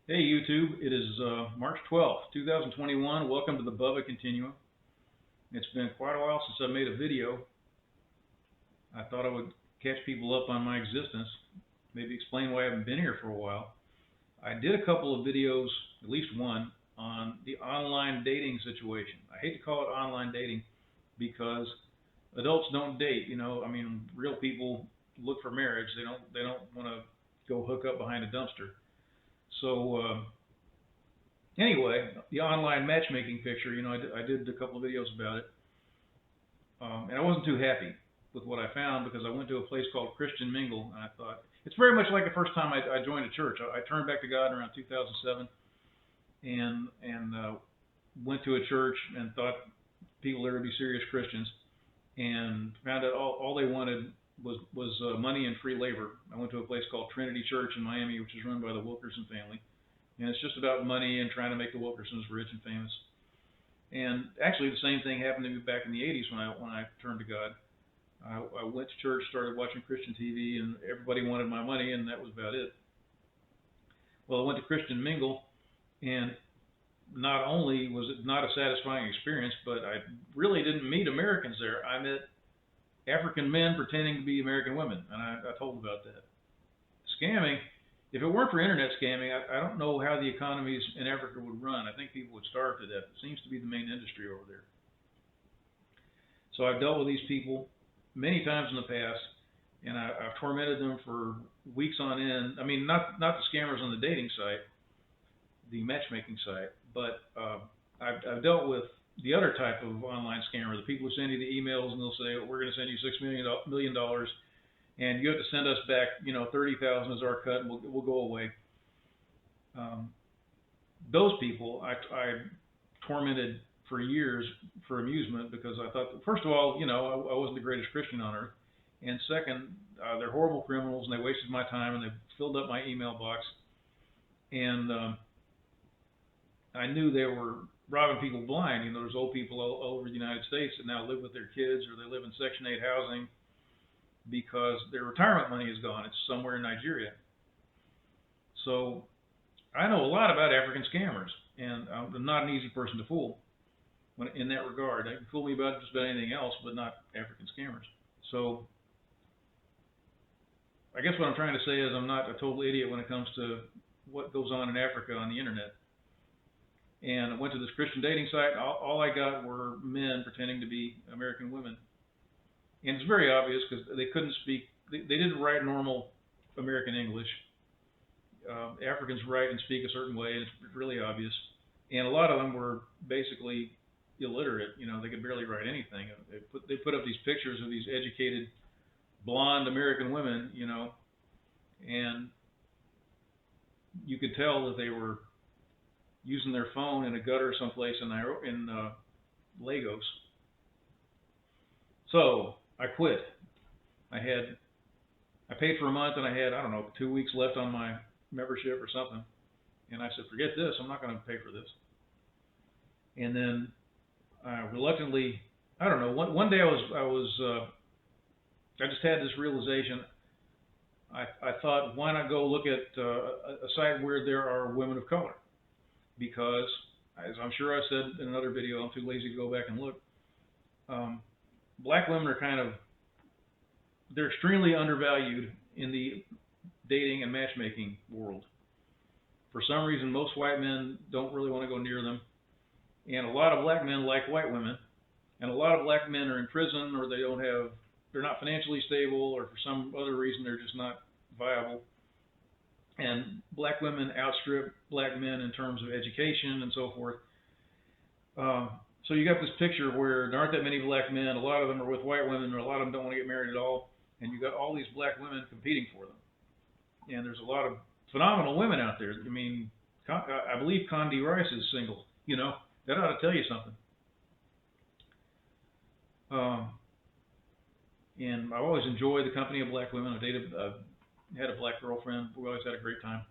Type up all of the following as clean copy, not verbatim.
Hey YouTube, it is March 12th, 2021. Welcome to the Bubba Continuum. It's been quite a while since I made a video. I thought I would catch people up on my existence, maybe explain why I haven't been here for a while. I did a couple of videos, at least one, on the online dating situation. I hate to call it online dating because adults don't date. Real people look for marriage. They don't want to go hook up behind a dumpster. So anyway, the online matchmaking picture, I did a couple of videos about it, and I wasn't too happy with what I found because I went to a place called Christian Mingle, and I thought it's very much like the first time I joined a church. I turned back to God around 2007, and went to a church and thought people there would be serious Christians, and found out all they wanted was money and free labor. I went to a place called Trinity Church in Miami, which is run by the Wilkerson family, and it's just about money and trying to make the Wilkersons rich and famous. And actually, the same thing happened to me back in the '80s when I turned to God. I went to church, started watching Christian TV, and everybody wanted my money, and that was about it. Well, I went to Christian Mingle, and not only was it not a satisfying experience, but I really didn't meet Americans there. I met African men pretending to be American women, and I told about that. Scamming, if it weren't for internet scamming, I don't know how the economies in Africa would run. I think people would starve to death. It seems to be the main industry over there. So I've dealt with these people many times in the past, and I've tormented them for weeks on end. I mean, not the scammers on the dating site, the matchmaking site, but I've dealt with the other type of online scammer, the people who send you the emails and they'll say, we're going to send you $6 million, and you have to send us back, $30,000 as our cut, and we'll go away. Those people I tormented for years for amusement because I thought, first of all, I wasn't the greatest Christian on earth, and second, they're horrible criminals and they wasted my time and they filled up my email box, and I knew they were robbing people blind. There's old people all over the United States that now live with their kids, or they live in Section 8 housing because their retirement money is gone. It's somewhere in Nigeria. So I know a lot about African scammers, and I'm not an easy person to fool in that regard. They can fool me about just about anything else, but not African scammers. So I guess what I'm trying to say is I'm not a total idiot when it comes to what goes on in Africa on the internet. And I went to this Christian dating site. All I got were men pretending to be American women. And it's very obvious because they couldn't speak. They didn't write normal American English. Africans write and speak a certain way, and it's really obvious. And a lot of them were basically illiterate. They could barely write anything. They put up these pictures of these educated, blonde American women, and you could tell that they were using their phone in a gutter someplace in Lagos. So I quit. I paid for a month, and I had, 2 weeks left on my membership or something. And I said, forget this. I'm not going to pay for this. And then reluctantly, one day I just had this realization. I thought, why not go look at a site where there are women of color? Because, as I'm sure I said in another video, I'm too lazy to go back and look, black women are they're extremely undervalued in the dating and matchmaking world. For some reason, most white men don't really want to go near them, and a lot of black men like white women, and a lot of black men are in prison, or they're not financially stable, or for some other reason they're just not viable. And black women outstrip black men in terms of education and so forth. So you got this picture where there aren't that many black men. A lot of them are with white women, or a lot of them don't want to get married at all. And you got all these black women competing for them. And there's a lot of phenomenal women out there. I believe Condi Rice is single. That ought to tell you something. And I've always enjoyed the company of black women. I had a black girlfriend. We always had a great time.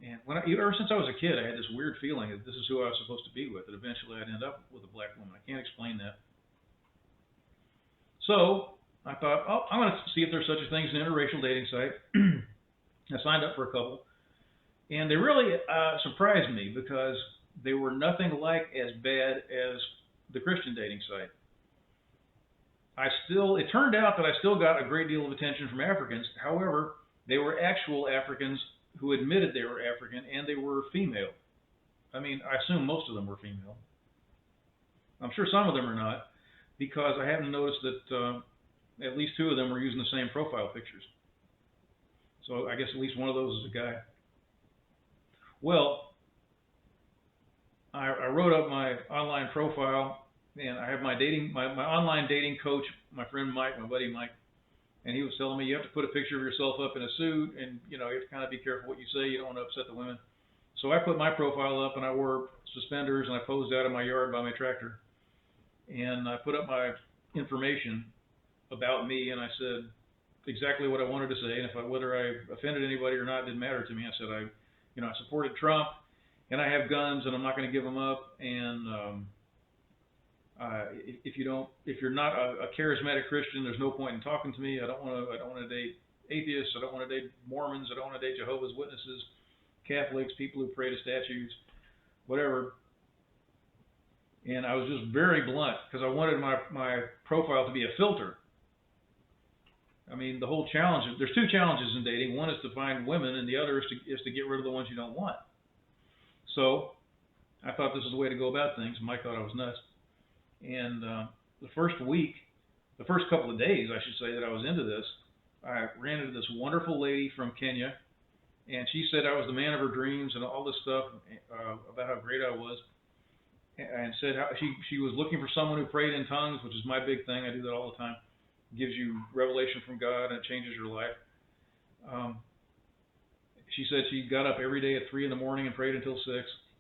And ever since I was a kid, I had this weird feeling that this is who I was supposed to be with, that eventually I'd end up with a black woman. I can't explain that. So I thought, I'm going to see if there's such a thing as an interracial dating site. I signed up for a couple, And they really surprised me because they were nothing like as bad as the Christian dating site. It turned out that I still got a great deal of attention from Africans. However, they were actual Africans who admitted they were African, and they were female. I mean, I assume most of them were female. I'm sure some of them are not, because I happen to notice that at least two of them were using the same profile pictures. So I guess at least one of those is a guy. Well, I wrote up my online profile, and I have my online dating coach, my friend Mike, my buddy Mike, and he was telling me you have to put a picture of yourself up in a suit, and you have to kind of be careful what you say. You don't want to upset the women. So I put my profile up, and I wore suspenders, and I posed out in my yard by my tractor, and I put up my information about me, and I said exactly what I wanted to say, and whether I offended anybody or not didn't matter to me. I said I supported Trump, and I have guns, and I'm not going to give them up, and if you're not a charismatic Christian, there's no point in talking to me. I don't want to date atheists. I don't want to date Mormons. I don't want to date Jehovah's Witnesses, Catholics, people who pray to statues, whatever. And I was just very blunt because I wanted my profile to be a filter. I mean, the whole challenge there's two challenges in dating. One is to find women, and the other is to get rid of the ones you don't want. So I thought this was the way to go about things. Mike thought I was nuts. And the first couple of days, I should say, that I was into this, I ran into this wonderful lady from Kenya, and she said I was the man of her dreams and all this stuff about how great I was, and said how she was looking for someone who prayed in tongues, which is my big thing. I do that all the time. It gives you revelation from God, and it changes your life. She said she got up every day at 3 in the morning and prayed until 6.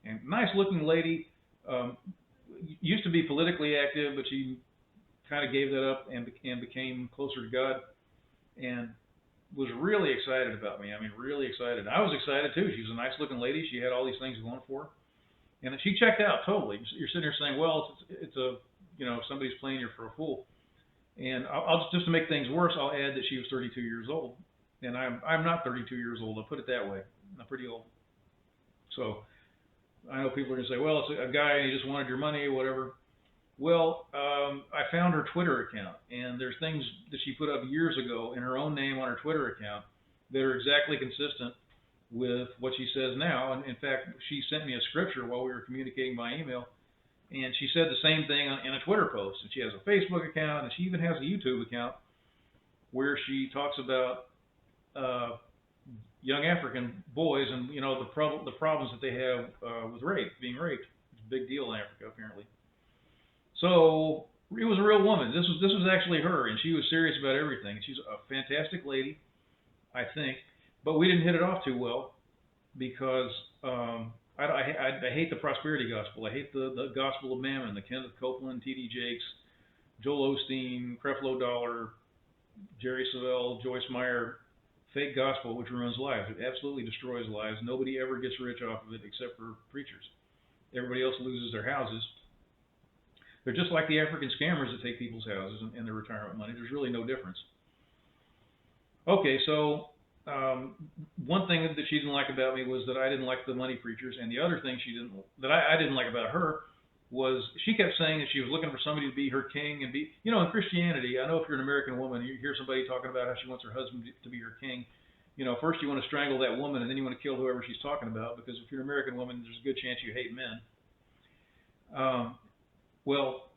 And nice looking lady. Used to be politically active, but she kind of gave that up and became closer to God, and was really excited about me. I mean, really excited. I was excited too. She was a nice looking lady. She had all these things going for her, and she checked out totally. You're sitting there saying, well, it's somebody's playing you for a fool. And I'll just to make things worse, I'll add that she was 32 years old, and I'm not 32 years old. I'll put it that way. I'm pretty old. So I know people are going to say, well, it's a guy and he just wanted your money or whatever. Well, I found her Twitter account, and there's things that she put up years ago in her own name on her Twitter account that are exactly consistent with what she says now. And in fact, she sent me a scripture while we were communicating by email, and she said the same thing in a Twitter post. And she has a Facebook account, and she even has a YouTube account where she talks about young African boys and the problems that they have with being raped. It's a big deal in Africa apparently. So it was a real woman. This was actually her, and she was serious about everything. She's a fantastic lady, I think, but we didn't hit it off too well because I hate the prosperity gospel. I hate the gospel of mammon, the Kenneth Copeland, T.D. Jakes, Joel Osteen, Creflo Dollar, Jerry Savelle, Joyce Meyer, fake gospel which ruins lives. It absolutely destroys lives. Nobody ever gets rich off of it except for preachers. Everybody else loses their houses. They're just like the African scammers that take people's houses and their retirement money. There's really no difference. Okay, so one thing that she didn't like about me was that I didn't like the money preachers, and the other thing I didn't like about her was she kept saying that she was looking for somebody to be her king and be, in Christianity, I know if you're an American woman, you hear somebody talking about how she wants her husband to be her king. First you want to strangle that woman, and then you want to kill whoever she's talking about, because if you're an American woman, there's a good chance you hate men. Well,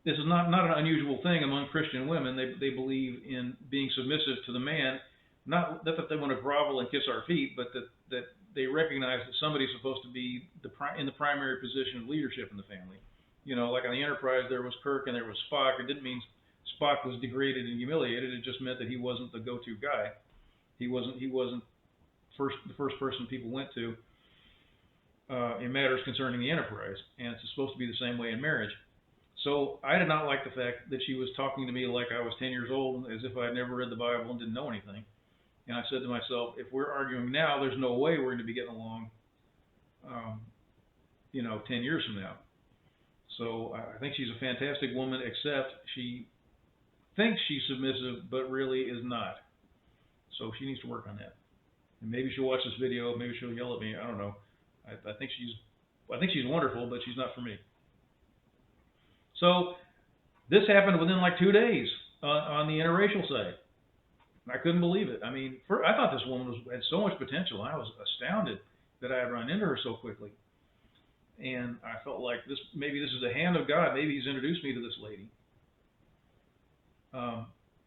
this is not an unusual thing among Christian women. They believe in being submissive to the man, not that they want to grovel and kiss our feet, but that they recognize that somebody's supposed to be in the primary position of leadership in the family. Like on the Enterprise, there was Kirk and there was Spock. It didn't mean Spock was degraded and humiliated. It just meant that he wasn't the go-to guy. He wasn't the first person people went to in matters concerning the Enterprise, and it's supposed to be the same way in marriage. So I did not like the fact that she was talking to me like I was 10 years old, as if I had never read the Bible and didn't know anything. And I said to myself, if we're arguing now, there's no way we're going to be getting along, 10 years from now. So I think she's a fantastic woman, except she thinks she's submissive, but really is not. So she needs to work on that. And maybe she'll watch this video. Maybe she'll yell at me. I don't know. I think she's wonderful, but she's not for me. So this happened within like 2 days on the interracial side. I couldn't believe it. I mean, I thought this woman had so much potential. I was astounded that I had run into her so quickly. And I felt like maybe this is the hand of God. Maybe He's introduced me to this lady.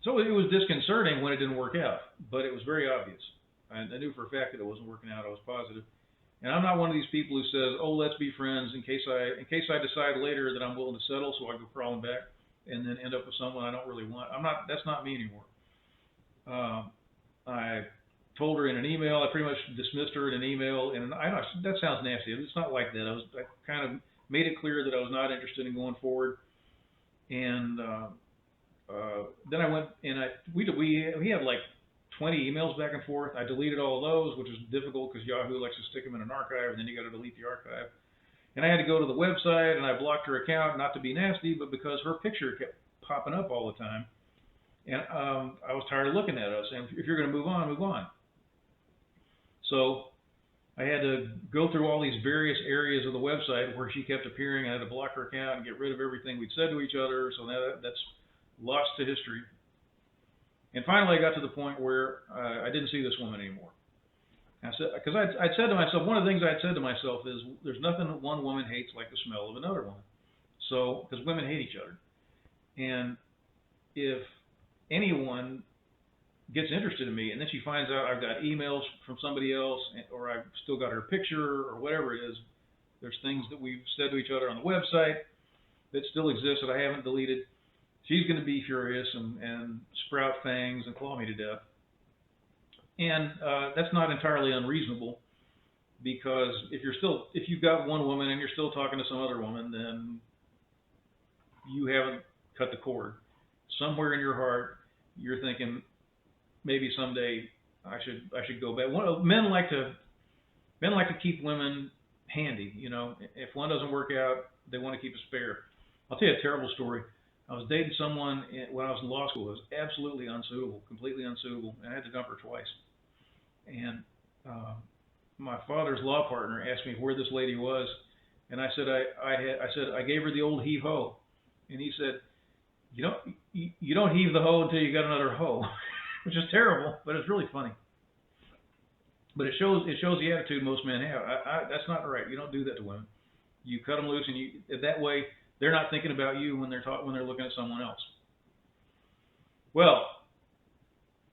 So it was disconcerting when it didn't work out, but it was very obvious. I knew for a fact that it wasn't working out. I was positive. And I'm not one of these people who says, "Oh, let's be friends," in case I decide later that I'm willing to settle, so I go crawling back and then end up with someone I don't really want. That's not me anymore. I told her in an email. I pretty much dismissed her in an email, and I know that sounds nasty. It's not like that. I kind of made it clear that I was not interested in going forward. And then I went and we had like 20 emails back and forth. I deleted all of those, which was difficult because Yahoo likes to stick them in an archive, and then you got to delete the archive. And I had to go to the website, and I blocked her account, not to be nasty, but because her picture kept popping up all the time. And I was tired of looking at us. And if you're going to move on, move on. So I had to go through all these various areas of the website where she kept appearing. I had to block her account and get rid of everything we'd said to each other. So now that's lost to history. And finally, I got to the point where I didn't see this woman anymore. I said, because I'd said to myself, one of the things I'd said to myself is, there's nothing that one woman hates like the smell of another woman. So, because women hate each other. And if anyone gets interested in me, and then she finds out I've got emails from somebody else, or I've still got her picture, or whatever it is, there's things that we've said to each other on the website that still exist that I haven't deleted. She's going to be furious and sprout fangs and claw me to death. And that's not entirely unreasonable, because if you've got one woman and you're still talking to some other woman, then you haven't cut the cord. Somewhere in your heart, you're thinking, maybe someday I should go back. Men like to keep women handy. You know, if one doesn't work out, they want to keep a spare. I'll tell you a terrible story. I was dating someone when I was in law school. It was absolutely unsuitable, completely unsuitable, and I had to dump her twice. And my father's law partner asked me where this lady was, and I said I gave her the old heave ho, and he said, you don't heave the hoe until you got another hoe, which is terrible, but it's really funny. But it shows the attitude most men have. That's not right. You don't do that to women. You cut them loose, and that way they're not thinking about you when they're looking at someone else. Well,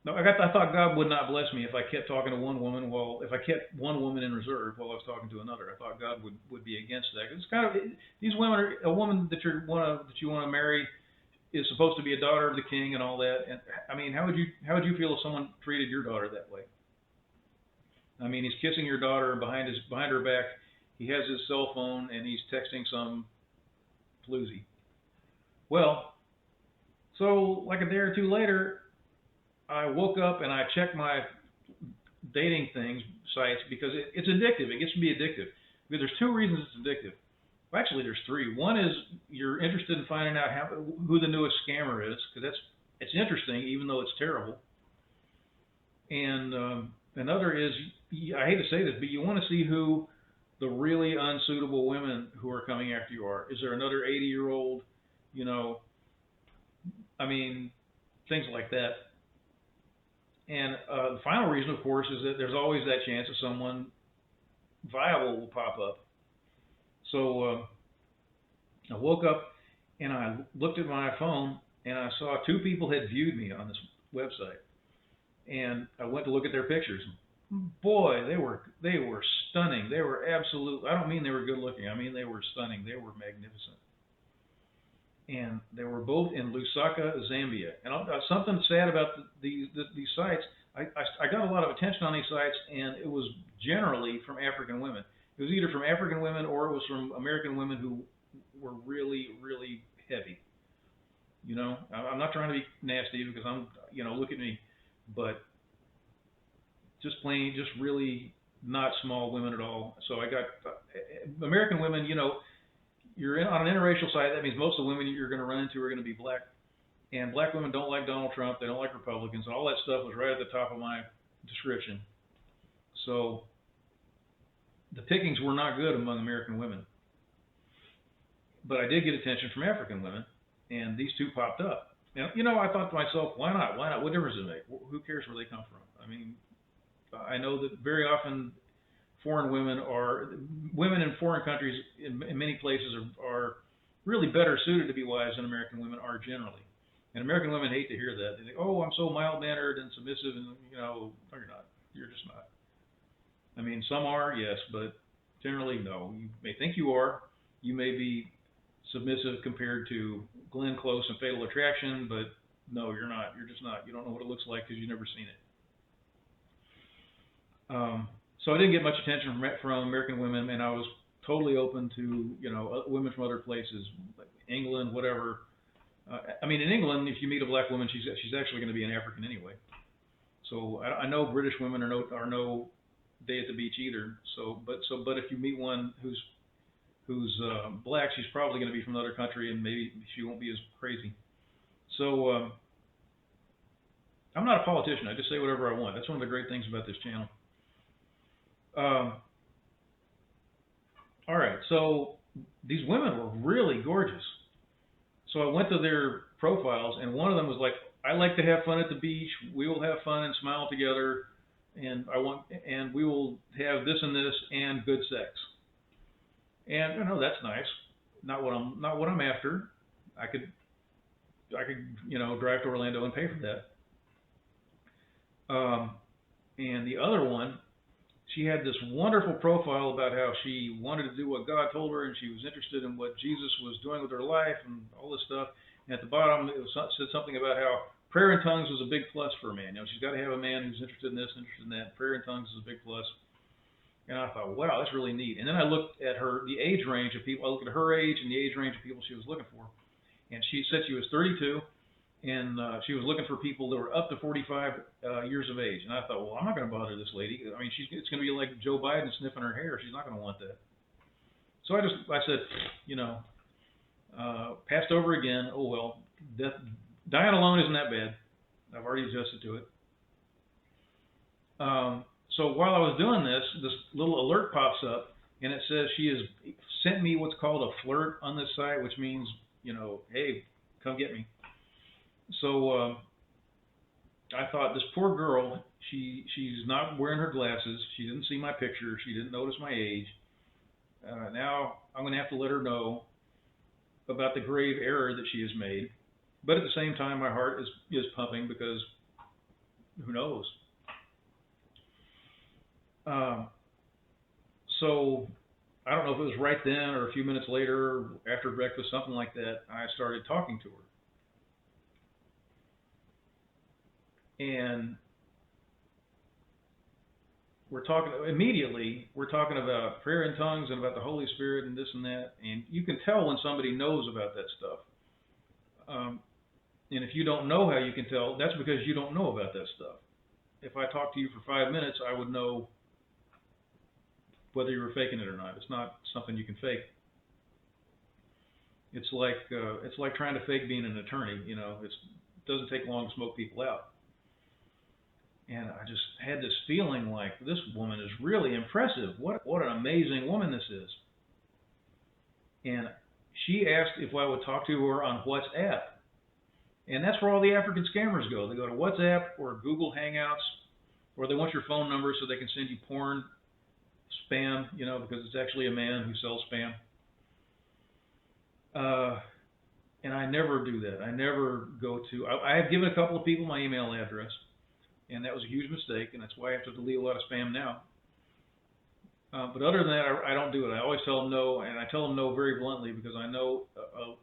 no, I thought God would not bless me if I kept talking to one woman if I kept one woman in reserve while I was talking to another. I thought God would be against that. It's kind of, these women a woman that you want to marry is supposed to be a daughter of the king and all that. And I mean, how would you feel if someone treated your daughter that way? I mean, he's kissing your daughter behind her back. He has his cell phone and he's texting some floozy. Well, so like a day or two later, I woke up and I checked my dating sites because it's addictive. It gets to be addictive. Because there's two reasons it's addictive. Well, actually, there's three. One is you're interested in finding out who the newest scammer is, because it's interesting, even though it's terrible. And another is, I hate to say this, but you want to see who the really unsuitable women who are coming after you are. Is there another 80-year-old, things like that. And the final reason, of course, is that there's always that chance that someone viable will pop up. So I woke up and I looked at my phone and I saw 2 people had viewed me on this website. And I went to look at their pictures. Boy, they were stunning. They were absolute. I don't mean they were good looking. I mean they were stunning. They were magnificent. And they were both in Lusaka, Zambia. And something sad about these sites, I got a lot of attention on these sites, and it was generally from African women. It was either from African women or it was from American women who were really, really heavy. I'm not trying to be nasty because look at me, but just really not small women at all. So I got American women, you're on an interracial site. That means most of the women you're going to run into are going to be black. And black women don't like Donald Trump. They don't like Republicans. And all that stuff was right at the top of my description. So the pickings were not good among American women. But I did get attention from African women, and these two popped up. And, I thought to myself, why not? Why not? What difference does it make? Who cares where they come from? I mean, I know that very often women in foreign countries in many places are really better suited to be wives than American women are generally. And American women hate to hear that. They think, oh, I'm so mild-mannered and submissive, and, no, you're not. You're just not. I mean, some are, yes, but generally, no. You may think you are. You may be submissive compared to Glenn Close and Fatal Attraction, but no, you're not. You're just not. You don't know what it looks like because you've never seen it. So I didn't get much attention from American women, and I was totally open to women from other places, like England, whatever. I mean, in England, if you meet a black woman, she's actually going to be an African anyway. So I know British women are no day at the beach either. But if you meet one who's black, she's probably going to be from another country, and maybe she won't be as crazy. So I'm not a politician. I just say whatever I want. That's one of the great things about this channel. All right, so these women were really gorgeous. So I went to their profiles, and one of them was like, I like to have fun at the beach. We will have fun and smile together, and we will have this and this and good sex. And that's nice. Not what I'm after. I could drive to Orlando and pay for that. And the other one, she had this wonderful profile about how she wanted to do what God told her, and she was interested in what Jesus was doing with her life and all this stuff. And at the bottom, it said something about how prayer in tongues was a big plus for a man. She's got to have a man who's interested in this, interested in that. Prayer in tongues is a big plus. And I thought, wow, that's really neat. And then I looked at the age range of people. I looked at her age and the age range of people she was looking for. And she said she was 32. And she was looking for people that were up to 45 years of age. And I thought, well, I'm not going to bother this lady. I mean, it's going to be like Joe Biden sniffing her hair. She's not going to want that. So I said, passed over again. Oh, well, dying alone isn't that bad. I've already adjusted to it. So while I was doing this little alert pops up, and it says she has sent me what's called a flirt on this site, which means, hey, come get me. So I thought, this poor girl, she's not wearing her glasses. She didn't see my picture. She didn't notice my age. Now I'm going to have to let her know about the grave error that she has made. But at the same time, my heart is pumping because who knows? So I don't know if it was right then or a few minutes later, after breakfast, something like that, I started talking to her. And we're talking about prayer in tongues and about the Holy Spirit and this and that. And you can tell when somebody knows about that stuff. And if you don't know how you can tell, that's because you don't know about that stuff. If I talked to you for 5 minutes, I would know whether you were faking it or not. It's not something you can fake. It's like trying to fake being an attorney. It doesn't take long to smoke people out. And I just had this feeling like this woman is really impressive. What an amazing woman this is. And she asked if I would talk to her on WhatsApp. And that's where all the African scammers go. They go to WhatsApp or Google Hangouts, or they want your phone number so they can send you porn, spam, because it's actually a man who sells spam. And I never do that. I never go to, I have given a couple of people my email address. And that was a huge mistake, and that's why I have to delete a lot of spam now. But other than that, I don't do it. I always tell them no, and I tell them no very bluntly because I know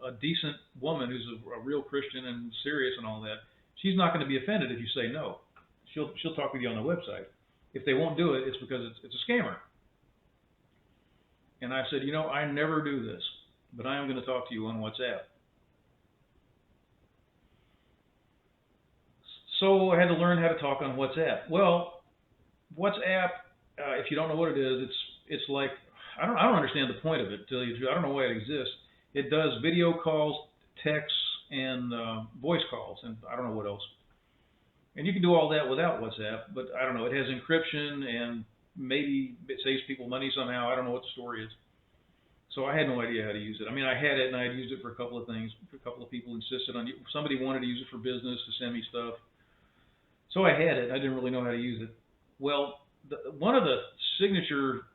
a decent woman who's a real Christian and serious and all that, she's not going to be offended if you say no. She'll talk with you on the website. If they won't do it, it's because it's a scammer. And I said, I never do this, but I am going to talk to you on WhatsApp. So I had to learn how to talk on WhatsApp. Well, WhatsApp, if you don't know what it is, it's like, I don't understand the point of it, to tell you the truth. I don't know why it exists. It does video calls, texts, and voice calls, and I don't know what else. And you can do all that without WhatsApp, but I don't know. It has encryption, and maybe it saves people money somehow. I don't know what the story is. So I had no idea how to use it. I mean, I had it and I had used it for a couple of things. A couple of people insisted on it. Somebody wanted to use it for business to send me stuff. So I had it. I didn't really know how to use it. Well, one of the signature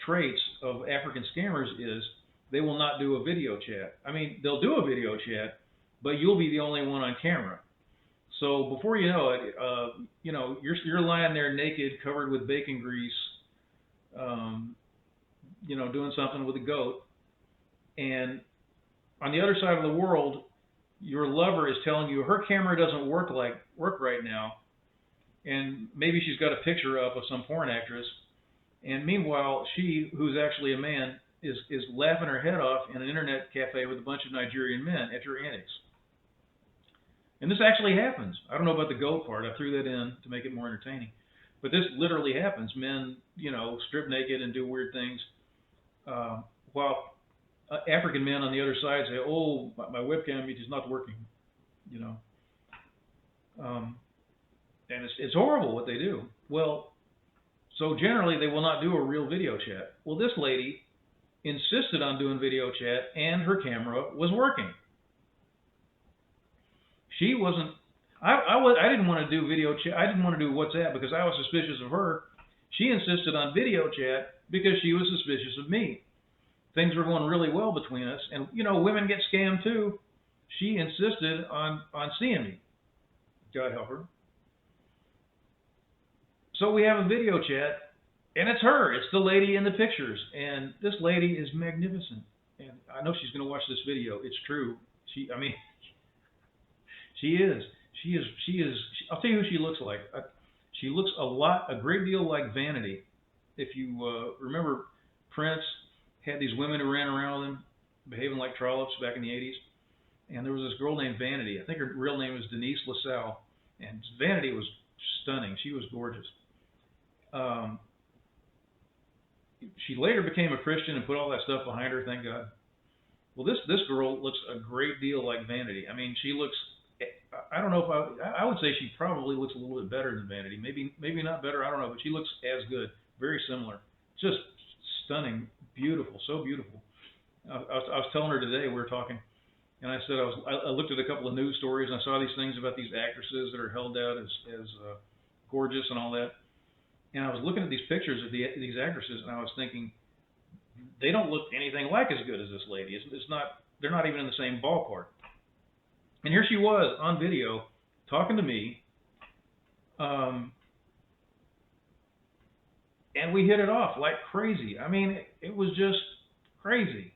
traits of African scammers is they will not do a video chat. I mean, they'll do a video chat, but you'll be the only one on camera. So before you know it, you're lying there naked, covered with bacon grease, doing something with a goat, and on the other side of the world, your lover is telling you her camera doesn't work right now, and maybe she's got a picture up of some porn actress, and meanwhile she, who's actually a man, is laughing her head off in an internet cafe with a bunch of Nigerian men at your antics. And this actually happens. I don't know about the goat part. I threw that in to make it more entertaining. But this literally happens. Men, strip naked and do weird things. While African men on the other side say, "Oh, my webcam is not working," and it's horrible what they do. Well, so generally they will not do a real video chat. Well, this lady insisted on doing video chat, and her camera was working. She wasn't. I didn't want to do video chat. I didn't want to do WhatsApp because I was suspicious of her. She insisted on video chat because she was suspicious of me. Things were going really well between us, and women get scammed too. She insisted on seeing me. God help her. So we have a video chat, and it's her. It's the lady in the pictures, and this lady is magnificent. And I know she's going to watch this video. It's true. She is. I'll tell you who she looks like. She looks a great deal like Vanity. If you remember, Prince had these women who ran around with him, behaving like trollops back in the 80s. And there was this girl named Vanity. I think her real name was Denise LaSalle. And Vanity was stunning. She was gorgeous. She later became a Christian and put all that stuff behind her, thank God. Well, this girl looks a great deal like Vanity. I mean, she looks, I don't know if I would say she probably looks a little bit better than Vanity. Maybe not better, I don't know, but she looks as good, very similar. Just stunning, beautiful, so beautiful. I was telling her today, we were talking, and I said I looked at a couple of news stories, and I saw these things about these actresses that are held out as gorgeous and all that. And I was looking at these pictures of these actresses, and I was thinking, they don't look anything like as good as this lady. It's not. They're not even in the same ballpark. And here she was on video talking to me, and we hit it off like crazy. I mean, it was just crazy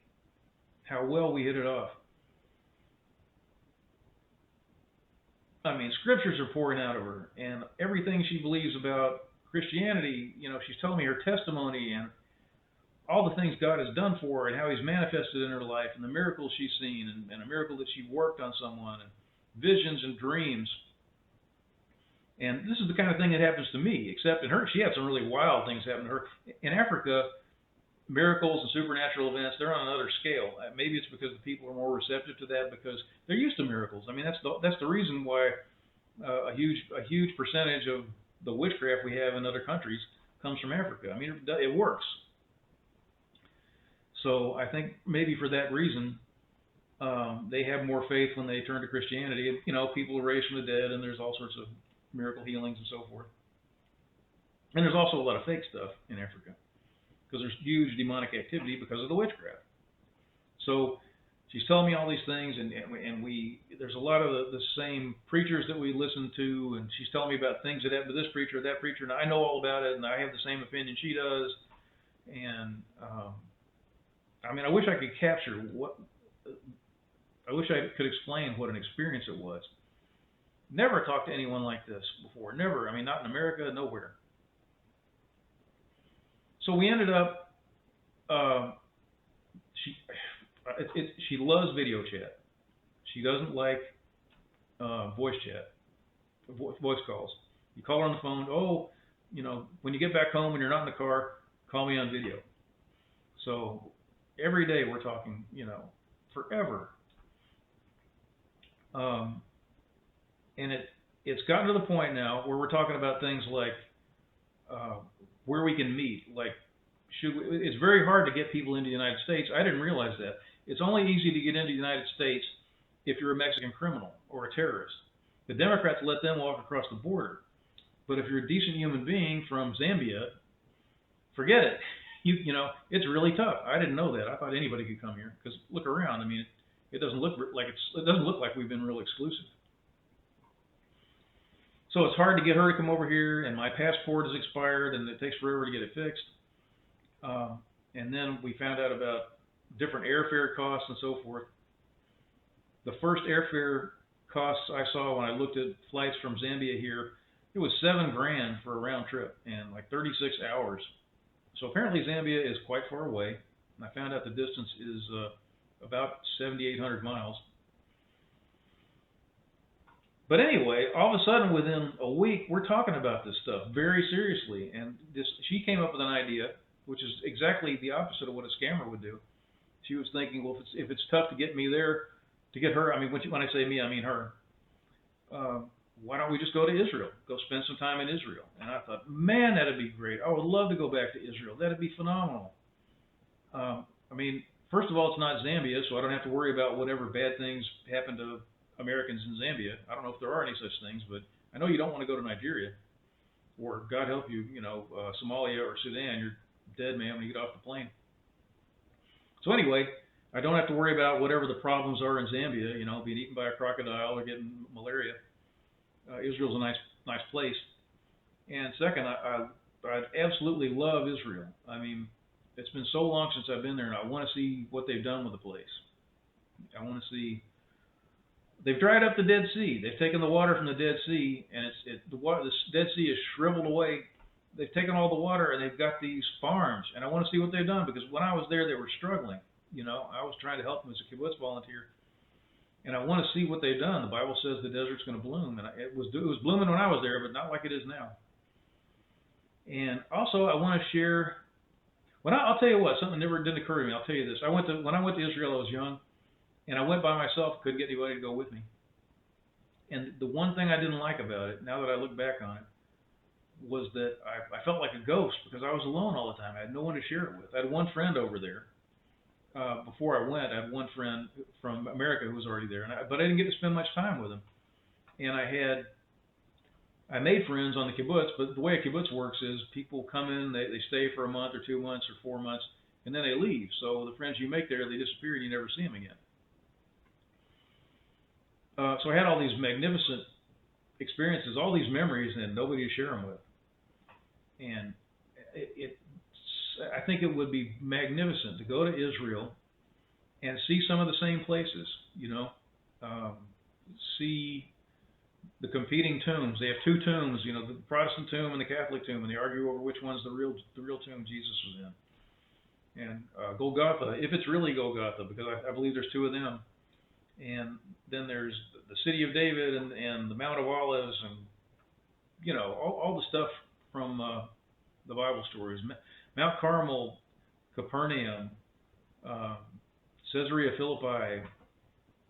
how well we hit it off. I mean, scriptures are pouring out of her, and everything she believes about Christianity, she's telling me her testimony and all the things God has done for her and how he's manifested in her life and the miracles she's seen and a miracle that she worked on someone and visions and dreams. And this is the kind of thing that happens to me, except in her, she had some really wild things happen to her. In Africa, miracles and supernatural events, they're on another scale. Maybe it's because the people are more receptive to that because they're used to miracles. I mean, that's the reason why a huge percentage of the witchcraft we have in other countries comes from Africa. I mean, it works. So I think maybe for that reason, they have more faith when they turn to Christianity. People are raised from the dead, and there's all sorts of miracle healings and so forth. And there's also a lot of fake stuff in Africa because there's huge demonic activity because of the witchcraft. So she's telling me all these things, and there's a lot of the same preachers that we listen to, and she's telling me about things that happen to this preacher or that preacher, and I know all about it, and I have the same opinion she does. And I mean, I wish I could capture I wish I could explain what an experience it was. Never talked to anyone like this before. Never. I mean, not in America, nowhere. So we ended up, she loves video chat. She doesn't like voice chat, voice calls. You call her on the phone, when you get back home and you're not in the car, call me on video. So every day we're talking, forever. And it's gotten to the point now where we're talking about things like where we can meet. Like, it's very hard to get people into the United States. I didn't realize that. It's only easy to get into the United States if you're a Mexican criminal or a terrorist. The Democrats let them walk across the border. But if you're a decent human being from Zambia, forget it. It's really tough. I didn't know that. I thought anybody could come here. Because look around. I mean, it doesn't look like we've been real exclusive. So it's hard to get her to come over here, and my passport is expired, and it takes forever to get it fixed. And then we found out about different airfare costs and so forth. The first airfare costs I saw when I looked at flights from Zambia here, it was $7,000 for a round trip and like 36 hours. So apparently Zambia is quite far away. And I found out the distance is about 7,800 miles. But anyway, all of a sudden within a week, we're talking about this stuff very seriously. And she came up with an idea, which is exactly the opposite of what a scammer would do. She was thinking, well, if it's tough to get me there, to get her, I mean, when I say me, I mean her. Why don't we just go to Israel? Go spend some time in Israel. And I thought, man, that'd be great. I would love to go back to Israel. That'd be phenomenal. I mean, first of all, it's not Zambia, so I don't have to worry about whatever bad things happen to Americans in Zambia. I don't know if there are any such things, but I know you don't want to go to Nigeria, or God help you, Somalia or Sudan. You're dead, man, when you get off the plane. So anyway, I don't have to worry about whatever the problems are in Zambia, being eaten by a crocodile or getting malaria. Israel's a nice place. And second, I absolutely love Israel. I mean, it's been so long since I've been there, and I want to see what they've done with the place. I want to see. They've dried up the Dead Sea. They've taken the water from the Dead Sea, and the Dead Sea is shriveled away. They've taken all the water, and they've got these farms, and I want to see what they've done, because when I was there, they were struggling. I was trying to help them as a kibbutz volunteer, and I want to see what they've done. The Bible says the desert's going to bloom, and it was blooming when I was there, but not like it is now. And also, I want to share. I'll tell you what, something never didn't occur to me. I'll tell you this. When I went to Israel, I was young, and I went by myself. Couldn't get anybody to go with me. And the one thing I didn't like about it, now that I look back on it, was that I felt like a ghost because I was alone all the time. I had no one to share it with. I had one friend over there. Before I went, I had one friend from America who was already there, but I didn't get to spend much time with him. And I made friends on the kibbutz, but the way a kibbutz works is people come in, they stay for a month or 2 months or 4 months, and then they leave. So the friends you make there, they disappear and you never see them again. So I had all these magnificent experiences, all these memories, and nobody to share them with. And I think it would be magnificent to go to Israel and see some of the same places, see the competing tombs. They have two tombs, the Protestant tomb and the Catholic tomb, and they argue over which one's the real tomb Jesus was in. And Golgotha, if it's really Golgotha, because I believe there's two of them. And then there's the City of David and the Mount of Olives, and all the stuff from the Bible stories. Mount Carmel, Capernaum, Caesarea Philippi.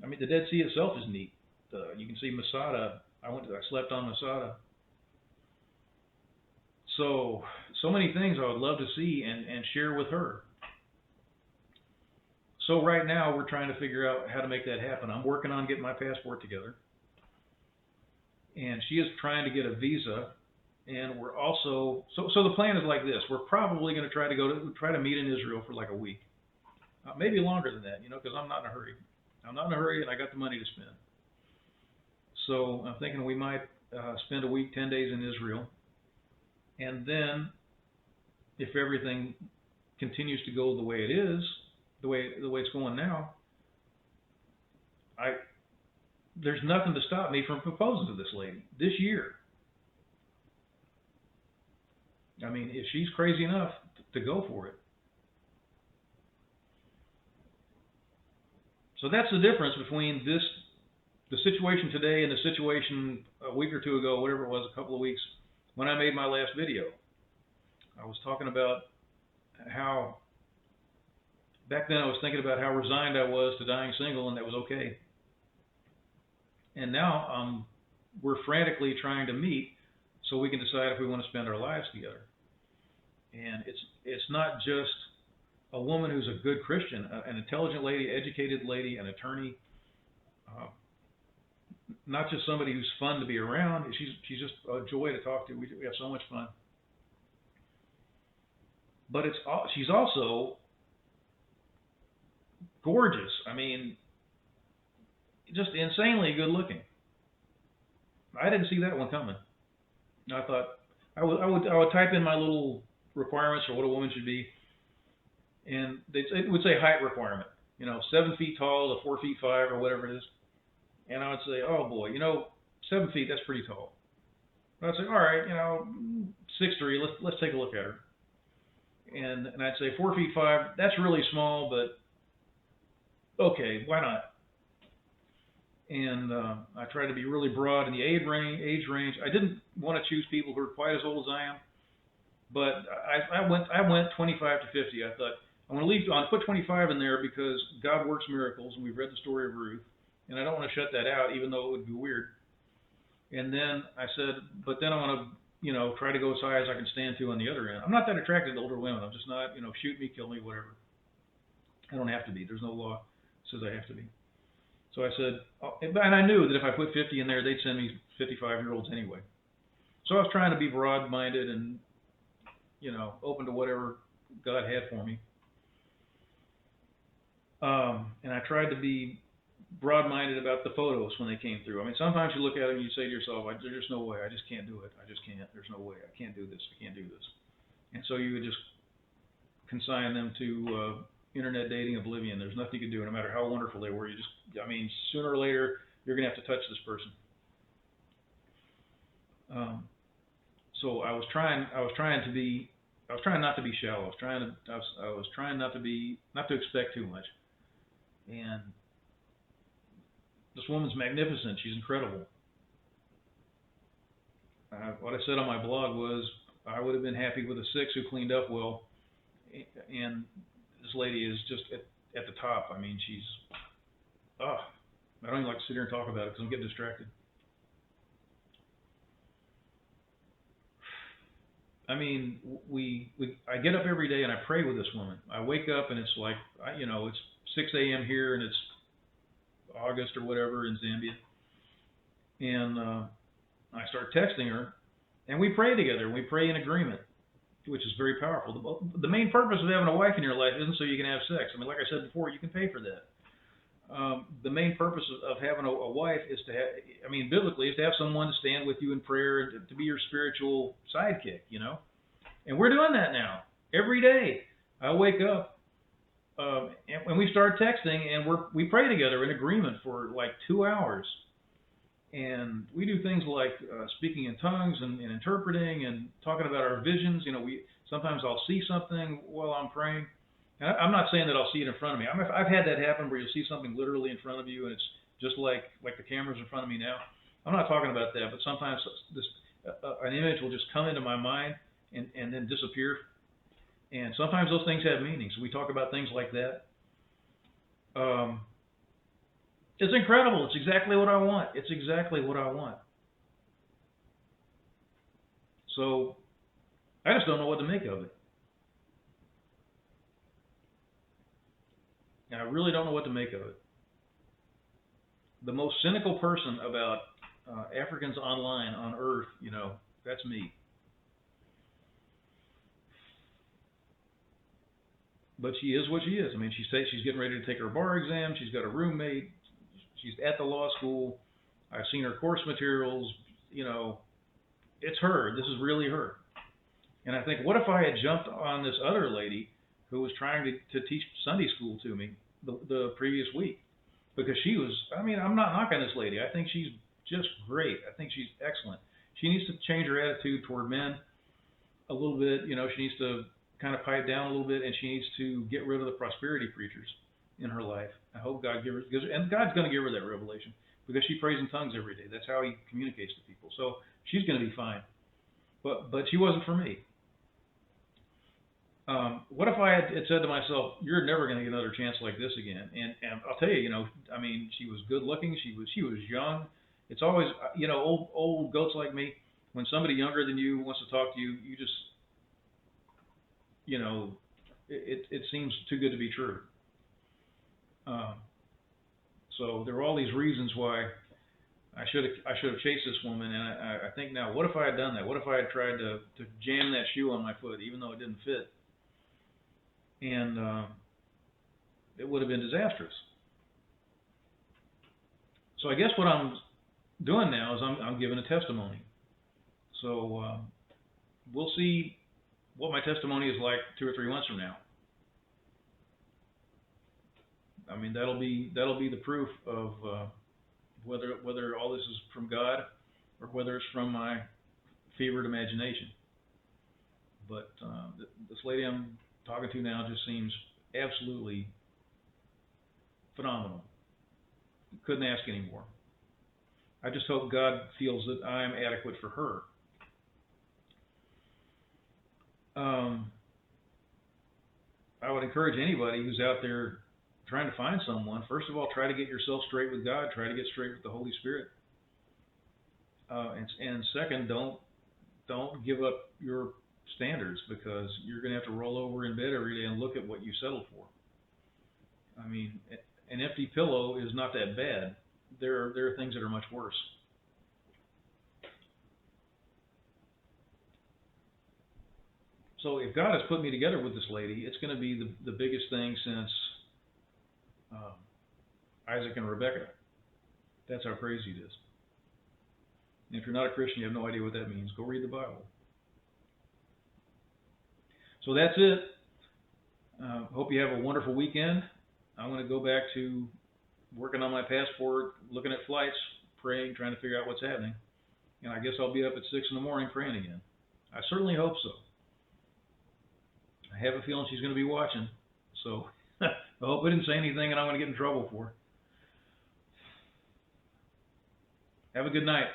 I mean, the Dead Sea itself is neat. You can see Masada. I slept on Masada. So many things I would love to see and share with her. So right now we're trying to figure out how to make that happen. I'm working on getting my passport together, and she is trying to get a visa. And we're also so the plan is like this. We're probably going to try to meet in Israel for like a week, maybe longer than that, because I'm not in a hurry. I'm not in a hurry, and I got the money to spend. So I'm thinking we might spend a week, 10 days in Israel, and then if everything continues to go the way it is, the way it's going now, there's nothing to stop me from proposing to this lady this year. I mean, if she's crazy enough to go for it. So that's the difference between the situation today and the situation a week or two ago, whatever it was, a couple of weeks, when I made my last video. I was talking about how, back then I was thinking about how resigned I was to dying single, and that was okay. And now we're frantically trying to meet so we can decide if we want to spend our lives together. And it's not just a woman who's a good Christian, an intelligent lady, educated lady, an attorney, uh, not just somebody who's fun to be around. She's just a joy to talk to. We have so much fun. But she's also gorgeous. I mean, just insanely good looking. I didn't see that one coming. I thought I would type in my little requirements for what a woman should be, and it would say height requirement. 7 feet tall to 4 feet 5 or whatever it is. And I would say, oh boy, 7 feet, that's pretty tall. And I'd say, all right, 6'3", let's take a look at her. And I'd say 4 feet 5, that's really small, but okay, why not? And I tried to be really broad in the age range. I didn't want to choose people who were quite as old as I am, but I went 25 to 50. I thought I want to put 25 in there because God works miracles, and we've read the story of Ruth, and I don't want to shut that out, even though it would be weird. And then I said, but then I want to, try to go as high as I can stand to on the other end. I'm not that attracted to older women. I'm just not, shoot me, kill me, whatever. I don't have to be. There's no law that says I have to be. So I said, and I knew that if I put 50 in there, they'd send me 55-year-olds anyway. So I was trying to be broad-minded and, open to whatever God had for me. And I tried to be broad-minded about the photos when they came through. I mean, sometimes you look at them and you say to yourself, there's just no way. I just can't do it. I just can't. There's no way. I can't do this. I can't do this. And so you would just consign them to internet dating oblivion. There's nothing you can do, no matter how wonderful they were. Sooner or later, you're going to have to touch this person. So I was trying not to be shallow. I was trying not to expect too much. And this woman's magnificent. She's incredible. What I said on my blog was I would have been happy with a 6 who cleaned up well, and this lady is just at the top. I mean, I don't even like to sit here and talk about it because I'm getting distracted. I mean, I get up every day and I pray with this woman. I wake up and it's like, it's 6 a.m. here and it's August or whatever in Zambia. And I start texting her and we pray together. We pray in agreement, which is very powerful. The main purpose of having a wife in your life isn't so you can have sex. I mean, like I said before, you can pay for that. The main purpose of having a wife is biblically, is to have someone to stand with you in prayer and to be your spiritual sidekick, And we're doing that now. Every day I wake up and we start texting and we pray together in agreement for like 2 hours. And we do things like speaking in tongues and interpreting and talking about our visions. Sometimes I'll see something while I'm praying. And I'm not saying that I'll see it in front of me. I've had that happen where you'll see something literally in front of you, and it's just like the camera's in front of me now. I'm not talking about that, but sometimes an image will just come into my mind and then disappear. And sometimes those things have meaning. So we talk about things like that. It's incredible. It's exactly what I want. It's exactly what I want. So I just don't know what to make of it. And I really don't know what to make of it. The most cynical person about Africans online on Earth, that's me. But she is what she is. I mean, she says she's getting ready to take her bar exam. She's got a roommate. She's at the law school. I've seen her course materials. It's her. This is really her. And I think, what if I had jumped on this other lady who was trying to teach Sunday school to me the previous week? Because she was, I'm not knocking this lady. I think she's just great. I think she's excellent. She needs to change her attitude toward men a little bit. She needs to kind of pipe down a little bit, and she needs to get rid of the prosperity preachers in her life. I hope God gives her, and God's going to give her that revelation because she prays in tongues every day. That's how He communicates to people. So she's going to be fine. But she wasn't for me. What if I had said to myself, "You're never going to get another chance like this again"? And I'll tell you, she was good looking. She was young. It's always, old goats like me. when somebody younger than you wants to talk to you, you just, you know, it seems too good to be true. Um, so there were all these reasons why I should have chased this woman, and I think now, what if I had done that? What if I had tried to jam that shoe on my foot, even though it didn't fit? And it would have been disastrous. So I guess what I'm doing now is I'm giving a testimony. So we'll see what my testimony is like 2 or 3 months from now. I mean, that'll be the proof of whether all this is from God or whether it's from my fevered imagination. But this lady I'm talking to now just seems absolutely phenomenal. Couldn't ask any more. I just hope God feels that I'm adequate for her. I would encourage anybody who's out there trying to find someone, first of all, try to get yourself straight with God. Try to get straight with the Holy Spirit. And second, don't give up your standards, because you're going to have to roll over in bed every day and look at what you settled for. I mean, an empty pillow is not that bad. There are things that are much worse. So if God has put me together with this lady, it's going to be the biggest thing since Isaac and Rebecca. That's how crazy it is. And if you're not a Christian, you have no idea what that means. Go read the Bible. So that's it. Hope you have a wonderful weekend. I'm going to go back to working on my passport, looking at flights, praying, trying to figure out what's happening. And I guess I'll be up at 6 in the morning praying again. I certainly hope so. I have a feeling she's going to be watching. So I hope I didn't say anything and I'm going to get in trouble for. Have a good night.